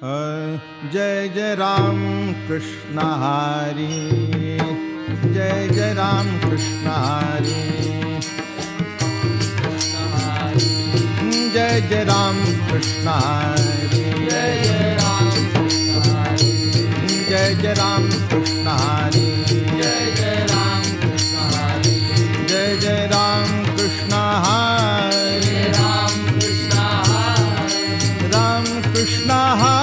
Jai Jai Ram Krishna Hari, Jai Jai Ram Krishna Hari, Jai Jai Ram Krishna Hari, Jai Jai Ram Krishna Hari, Jai Jai Ram Krishna Hari, Jai Jai Ram Krishna Hari, Jai Jai Ram Krishna Hari, Ram Krishna Hari, Ram Krishna Hari,